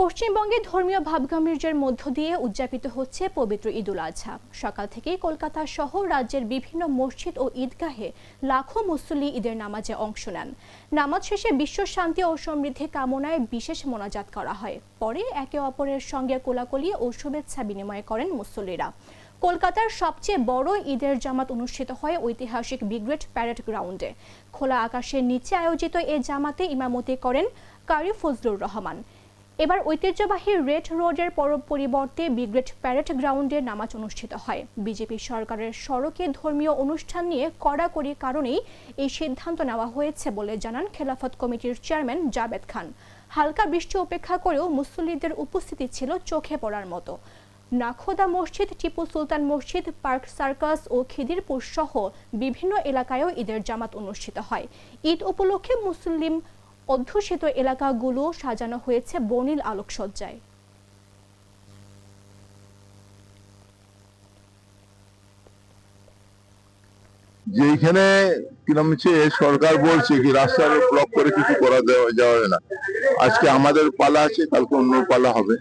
পশ্চিমবঙ্গে ধর্মীয় ভাবগাম্ভীর্যের মধ্য দিয়ে উদযাপিত হচ্ছে পবিত্র ঈদুল আজহা। সকাল থেকেই কলকাতা সহ রাজ্যের বিভিন্ন মসজিদ ও ঈদগাহে লাখো মুসল্লি ঈদের নামাজে অংশ নেন। নামাজ শেষে বিশ্ব শান্তি ও সমৃদ্ধি কামনায় বিশেষ মোনাজাত করা হয়। পরে একে অপরের সঙ্গে কোলাকুলি ও শুভেচ্ছা বিনিময় করেন মুসল্লিরা। কলকাতার সবচেয়ে বড় ঈদের জামাত অনুষ্ঠিত হয় ঐতিহাসিক ব্রিগেড প্যারেড গ্রাউন্ডে। খোলা আকাশের নিচে আয়োজিত এ জামাতে ইমামতি করেন কারি ফজলুর রহমান। এবার ঐতিহ্যবাহী রেড রোডের পরিবর্তে ব্রিগেড প্যারেড গ্রাউন্ডে নামাজ অনুষ্ঠিত হয়। বিজেপি সরকারের সড়কে ধর্মীয় অনুষ্ঠান নিয়ে কড়াকড়ি কারণেই এই সিদ্ধান্ত নেওয়া হয়েছে বলে জানান খেলাফত কমিটির চেয়ারম্যান জাবেদ খান। হালকা বৃষ্টি উপেক্ষা করেও মুসল্লিদের উপস্থিতি ছিল চোখে পড়ার মতো। নাখোদা মসজিদ, টিপু সুলতান মসজিদ, পার্ক সার্কাস ও খিদিরপুর সহ বিভিন্ন এলাকায়ও ঈদের জামাত অনুষ্ঠিত হয়। ঈদ উপলক্ষে মুসলিম অধ্যুষিত এলাকাগুলো সাজানো হয়েছে বর্ণিল আলোকসজ্জায়। যেখানে কিরম সরকার বলছে কি রাস্তা ব্লক করে কিছু করা যাবে না, আজকে আমাদের পালা আছে, কালকে অন্য পালা হবে,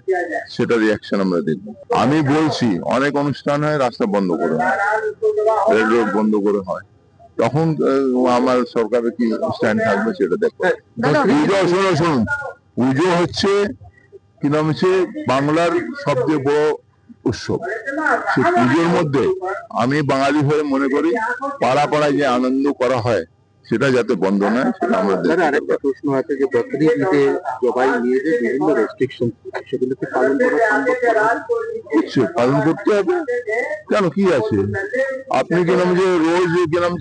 সেটা রিয়াকশন আমরা দেখবো। আমি বলছি অনেক অনুষ্ঠান হয় রাস্তা বন্ধ করে হয়, রেড রোড বন্ধ করে হয়, তখন আমার সরকারের কি স্ট্যান্ড থাকবে সেটা দেখো। শুনুন, পুজো হচ্ছে কিরম বাংলার সবচেয়ে বড় উৎসব। সে পুজোর মধ্যে আমি বাঙালি হয়ে মনে করি পাড়া পাড়ায় যে আনন্দ করা হয় সেটা যাতে বন্ধ নয়, সেটা আমরা দেখি। আরেকটা প্রশ্ন আছে যে বকরিদ ঈদে জবাই নিয়ে যে বিভিন্ন রেস্ট্রিকশন, সেগুলোকে পালন করা সম্ভব? পালন করতে হবে, কেন কি আছে? আপনি কিরম রোজ কিরম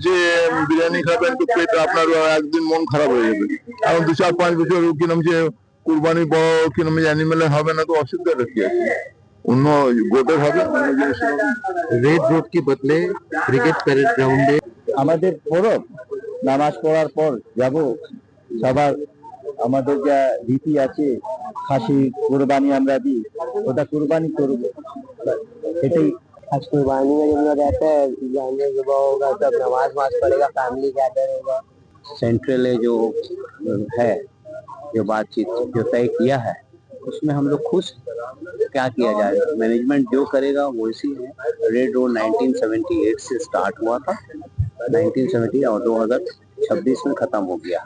বিরিয়ানি খাবেন তো পেট আপনার একদিন মন খারাপ হয়ে যাবে। এখন 2-4-5 বছর কিরম কুরবানি বড় কিরম অ্যানিমেলের হবে না, তো অসুবিধাটা কি আছে? অন্য গোটের হবে, অন্য জিনিসের হবে। রেড রোড কি বদলে ব্রিগেড প্যারেড গ্রাউন্ডে আমাদের পরব, নামাজ পড়ার পর যাব, সবার আমাদের যা রীতি আছে, খাসি কুরবানি আমরা দিই, ওটা কুরবানি করব, এটাই। आज कुर्बानी में जब लोग रहते हैं, जानने के बाद होगा तब नमाज पढ़ेगा, फैमिली गैदर होगा। सेंट्रल जो है, जो बातचीत जो तय किया है, उसमें हम लोग खुश। क्या किया जाए, मैनेजमेंट जो करेगा वो इसी है। रेड रोड 1978 से स्टार्ट हुआ था, 1970 और 2026 में खत्म हो गया।